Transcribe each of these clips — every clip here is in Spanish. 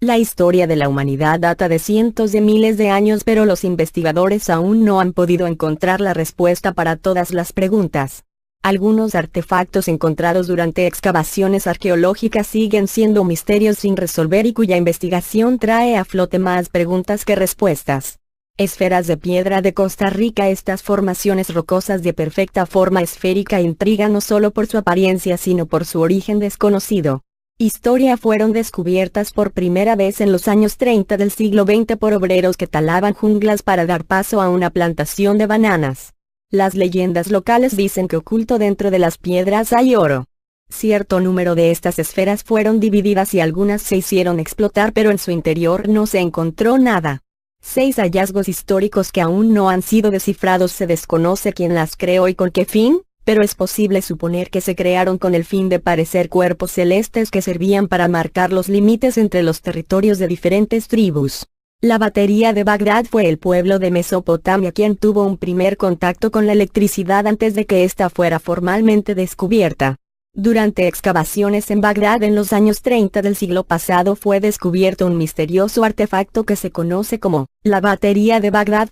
La historia de la humanidad data de cientos de miles de años, pero los investigadores aún no han podido encontrar la respuesta para todas las preguntas. Algunos artefactos encontrados durante excavaciones arqueológicas siguen siendo misterios sin resolver y cuya investigación trae a flote más preguntas que respuestas. Esferas de piedra de Costa Rica. Estas formaciones rocosas de perfecta forma esférica intrigan no solo por su apariencia sino por su origen desconocido. Historia fueron descubiertas por primera vez en los años 30 del siglo XX por obreros que talaban junglas para dar paso a una plantación de bananas. Las leyendas locales dicen que oculto dentro de las piedras hay oro. Cierto número de estas esferas fueron divididas y algunas se hicieron explotar, pero en su interior no se encontró nada. 6 hallazgos históricos que aún no han sido descifrados. Se desconoce quién las creó y con qué fin, pero es posible suponer que se crearon con el fin de parecer cuerpos celestes que servían para marcar los límites entre los territorios de diferentes tribus. La batería de Bagdad fue el pueblo de Mesopotamia quien tuvo un primer contacto con la electricidad antes de que ésta fuera formalmente descubierta. Durante excavaciones en Bagdad en los años 30 del siglo pasado fue descubierto un misterioso artefacto que se conoce como la batería de Bagdad.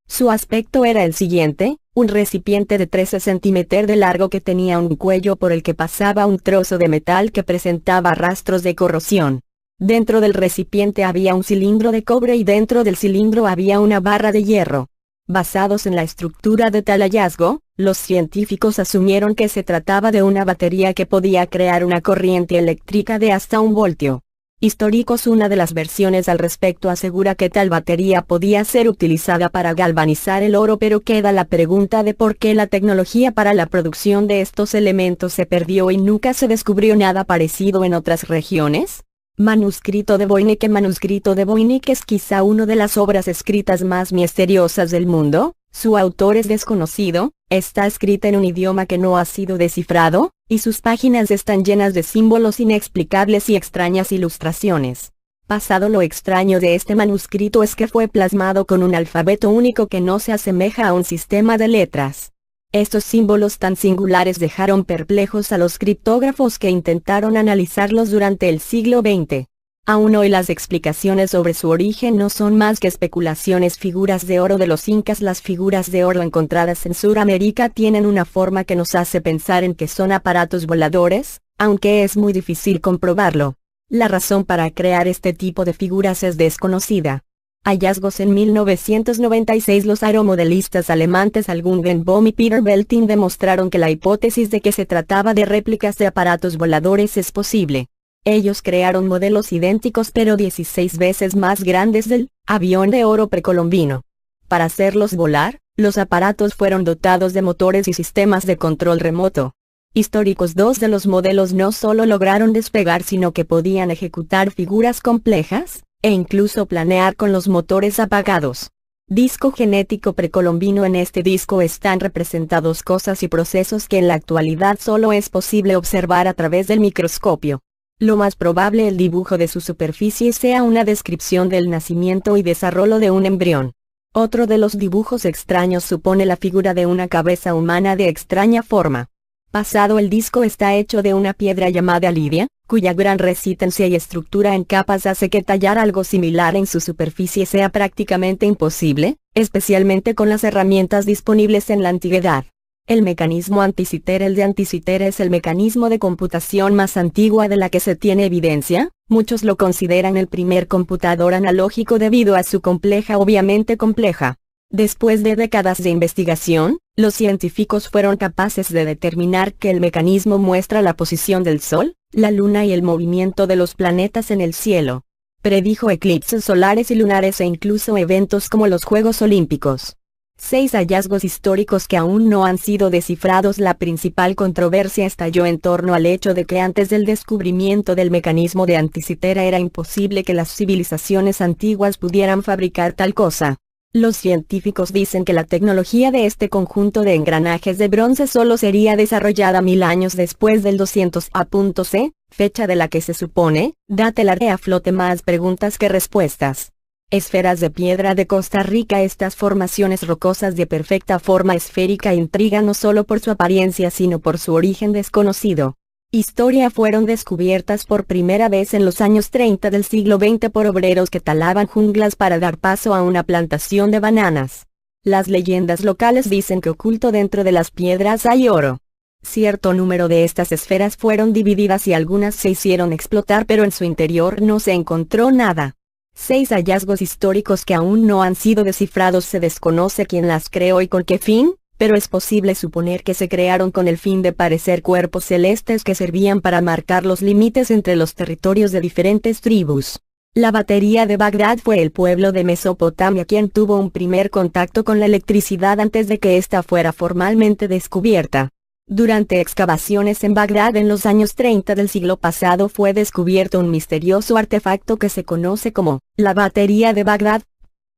Su aspecto era el siguiente: un recipiente de 13 centímetros de largo que tenía un cuello por el que pasaba un trozo de metal que presentaba rastros de corrosión. Dentro del recipiente había un cilindro de cobre y dentro del cilindro había una barra de hierro. Basados en la estructura de tal hallazgo, los científicos asumieron que se trataba de una batería que podía crear una corriente eléctrica de hasta 1 voltio. Históricos. Una de las versiones al respecto asegura que tal batería podía ser utilizada para galvanizar el oro, pero queda la pregunta de por qué la tecnología para la producción de estos elementos se perdió y nunca se descubrió nada parecido en otras regiones. Manuscrito de Voynich. El manuscrito de Voynich es quizá una de las obras escritas más misteriosas del mundo. Su autor es desconocido, está escrita en un idioma que no ha sido descifrado, y sus páginas están llenas de símbolos inexplicables y extrañas ilustraciones. Pasado lo extraño de este manuscrito es que fue plasmado con un alfabeto único que no se asemeja a un sistema de letras. Estos símbolos tan singulares dejaron perplejos a los criptógrafos que intentaron analizarlos durante el siglo XX. Aún hoy las explicaciones sobre su origen no son más que especulaciones. Figuras de oro de los incas. Las figuras de oro encontradas en Sudamérica tienen una forma que nos hace pensar en que son aparatos voladores, aunque es muy difícil comprobarlo. La razón para crear este tipo de figuras es desconocida. Hallazgos en 1996. Los aeromodelistas alemanes Al Guggenbaum y Peter Belting demostraron que la hipótesis de que se trataba de réplicas de aparatos voladores es posible. Ellos crearon modelos idénticos pero 16 veces más grandes del avión de oro precolombino. Para hacerlos volar, los aparatos fueron dotados de motores y sistemas de control remoto. Históricos. 2 de los modelos no solo lograron despegar sino que podían ejecutar figuras complejas, e incluso planear con los motores apagados. Disco genético precolombino. En este disco están representados cosas y procesos que en la actualidad solo es posible observar a través del microscopio. Lo más probable el dibujo de su superficie sea una descripción del nacimiento y desarrollo de un embrión. Otro de los dibujos extraños supone la figura de una cabeza humana de extraña forma. Pasado el disco está hecho de una piedra llamada lidia, cuya gran resistencia y estructura en capas hace que tallar algo similar en su superficie sea prácticamente imposible, especialmente con las herramientas disponibles en la antigüedad. El mecanismo Anticythera. El de Anticythera es el mecanismo de computación más antigua de la que se tiene evidencia. Muchos lo consideran el primer computador analógico debido a su obviamente compleja. Después de décadas de investigación, los científicos fueron capaces de determinar que el mecanismo muestra la posición del Sol, la Luna y el movimiento de los planetas en el cielo. Predijo eclipses solares y lunares e incluso eventos como los Juegos Olímpicos. 6 hallazgos históricos que aún no han sido descifrados. La principal controversia estalló en torno al hecho de que antes del descubrimiento del mecanismo de Anticythera era imposible que las civilizaciones antiguas pudieran fabricar tal cosa. Los científicos dicen que la tecnología de este conjunto de engranajes de bronce solo sería desarrollada 1000 años después del 200 a.C., fecha de la que se supone, date la a flote más preguntas que respuestas. Esferas de piedra de Costa Rica. Estas formaciones rocosas de perfecta forma esférica intrigan no solo por su apariencia sino por su origen desconocido. Historia fueron descubiertas por primera vez en los años 30 del siglo XX por obreros que talaban junglas para dar paso a una plantación de bananas. Las leyendas locales dicen que oculto dentro de las piedras hay oro. Cierto número de estas esferas fueron divididas y algunas se hicieron explotar, pero en su interior no se encontró nada. 6 hallazgos históricos que aún no han sido descifrados. Se desconoce quién las creó y con qué fin, pero es posible suponer que se crearon con el fin de parecer cuerpos celestes que servían para marcar los límites entre los territorios de diferentes tribus. La batería de Bagdad fue el pueblo de Mesopotamia quien tuvo un primer contacto con la electricidad antes de que ésta fuera formalmente descubierta. Durante excavaciones en Bagdad en los años 30 del siglo pasado fue descubierto un misterioso artefacto que se conoce como la batería de Bagdad.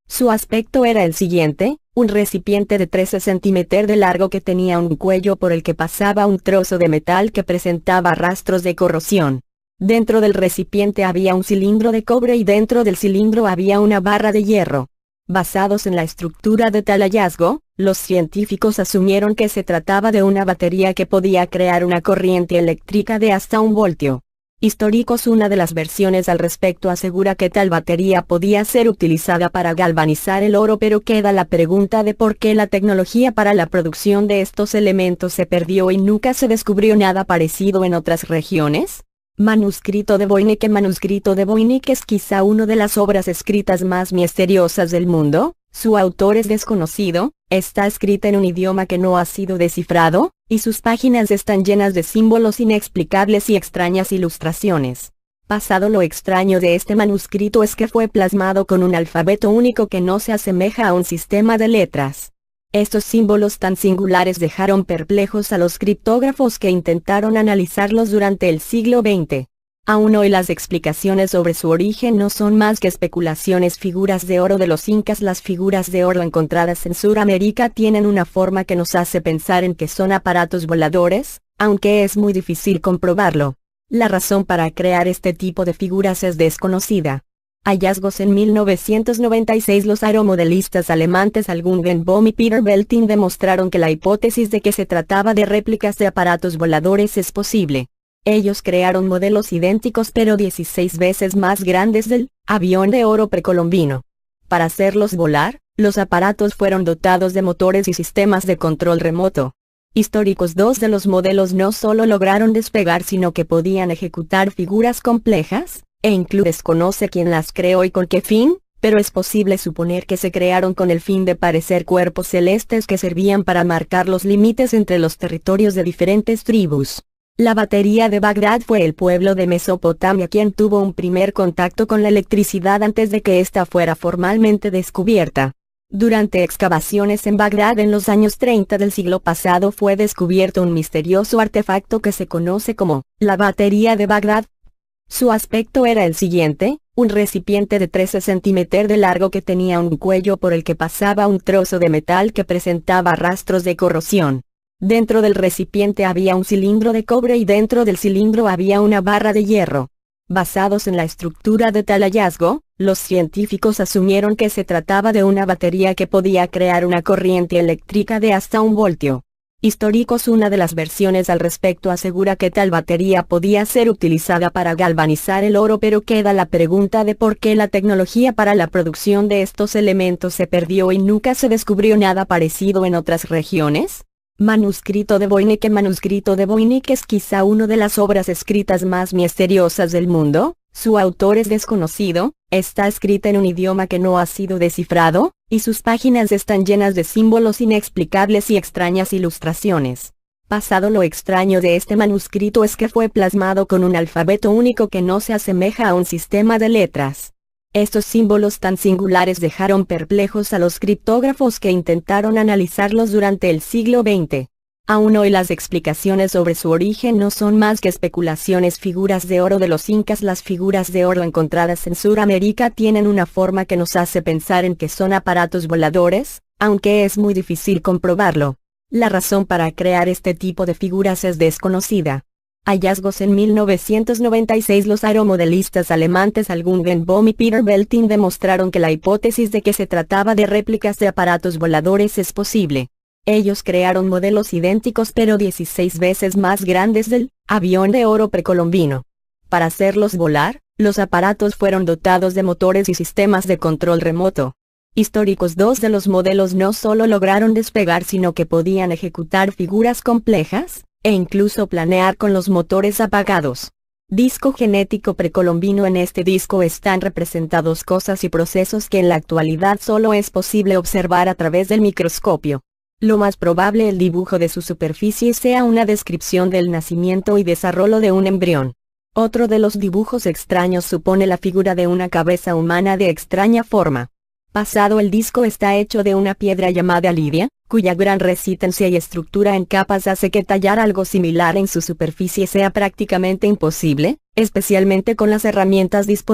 Su aspecto era el siguiente: un recipiente de 13 centímetros de largo que tenía un cuello por el que pasaba un trozo de metal que presentaba rastros de corrosión. Dentro del recipiente había un cilindro de cobre y dentro del cilindro había una barra de hierro. Basados en la estructura de tal hallazgo, los científicos asumieron que se trataba de una batería que podía crear una corriente eléctrica de hasta 1 voltio. Históricos. Una de las versiones al respecto asegura que tal batería podía ser utilizada para galvanizar el oro, pero queda la pregunta de por qué la tecnología para la producción de estos elementos se perdió y nunca se descubrió nada parecido en otras regiones. Manuscrito de Voynich. El manuscrito de Voynich es quizá una de las obras escritas más misteriosas del mundo. Su autor es desconocido, está escrita en un idioma que no ha sido descifrado, y sus páginas están llenas de símbolos inexplicables y extrañas ilustraciones. Pasado lo extraño de este manuscrito es que fue plasmado con un alfabeto único que no se asemeja a un sistema de letras. Estos símbolos tan singulares dejaron perplejos a los criptógrafos que intentaron analizarlos durante el siglo XX. Aún hoy las explicaciones sobre su origen no son más que especulaciones. Figuras de oro de los incas. Las figuras de oro encontradas en Sudamérica tienen una forma que nos hace pensar en que son aparatos voladores, aunque es muy difícil comprobarlo. La razón para crear este tipo de figuras es desconocida. Hallazgos en 1996. Los aeromodelistas alemanes Al Guggenbaum y Peter Belting demostraron que la hipótesis de que se trataba de réplicas de aparatos voladores es posible. Ellos crearon modelos idénticos pero 16 veces más grandes del avión de oro precolombino. Para hacerlos volar, los aparatos fueron dotados de motores y sistemas de control remoto. Históricos. 2 de los modelos no solo lograron despegar sino que podían ejecutar figuras complejas, e incluso desconoce quién las creó y con qué fin, pero es posible suponer que se crearon con el fin de parecer cuerpos celestes que servían para marcar los límites entre los territorios de diferentes tribus. La batería de Bagdad fue el pueblo de Mesopotamia quien tuvo un primer contacto con la electricidad antes de que ésta fuera formalmente descubierta. Durante excavaciones en Bagdad en los años 30 del siglo pasado fue descubierto un misterioso artefacto que se conoce como la batería de Bagdad. Su aspecto era el siguiente: un recipiente de 13 centímetros de largo que tenía un cuello por el que pasaba un trozo de metal que presentaba rastros de corrosión. Dentro del recipiente había un cilindro de cobre y dentro del cilindro había una barra de hierro. Basados en la estructura de tal hallazgo, los científicos asumieron que se trataba de una batería que podía crear una corriente eléctrica de hasta 1 voltio. Históricos. Una de las versiones al respecto asegura que tal batería podía ser utilizada para galvanizar el oro, pero queda la pregunta de por qué la tecnología para la producción de estos elementos se perdió y nunca se descubrió nada parecido en otras regiones. Manuscrito de Voynich. El manuscrito de Voynich es quizá una de las obras escritas más misteriosas del mundo. Su autor es desconocido, está escrita en un idioma que no ha sido descifrado, y sus páginas están llenas de símbolos inexplicables y extrañas ilustraciones. Pasado lo extraño de este manuscrito es que fue plasmado con un alfabeto único que no se asemeja a un sistema de letras. Estos símbolos tan singulares dejaron perplejos a los criptógrafos que intentaron analizarlos durante el siglo XX. Aún hoy las explicaciones sobre su origen no son más que especulaciones. Figuras de oro de los incas. Las figuras de oro encontradas en Sudamérica tienen una forma que nos hace pensar en que son aparatos voladores, aunque es muy difícil comprobarlo. La razón para crear este tipo de figuras es desconocida. Hallazgos en 1996. Los aeromodelistas alemanes Al Guggenbaum y Peter Belting demostraron que la hipótesis de que se trataba de réplicas de aparatos voladores es posible. Ellos crearon modelos idénticos pero 16 veces más grandes del avión de oro precolombino. Para hacerlos volar, los aparatos fueron dotados de motores y sistemas de control remoto. Históricos, dos de los modelos no solo lograron despegar sino que podían ejecutar figuras complejas, e incluso planear con los motores apagados. Disco genético precolombino. En este disco están representados cosas y procesos que en la actualidad solo es posible observar a través del microscopio. Lo más probable el dibujo de su superficie sea una descripción del nacimiento y desarrollo de un embrión. Otro de los dibujos extraños supone la figura de una cabeza humana de extraña forma. Pasado el disco está hecho de una piedra llamada lidia, cuya gran resistencia y estructura en capas hace que tallar algo similar en su superficie sea prácticamente imposible, especialmente con las herramientas disponibles.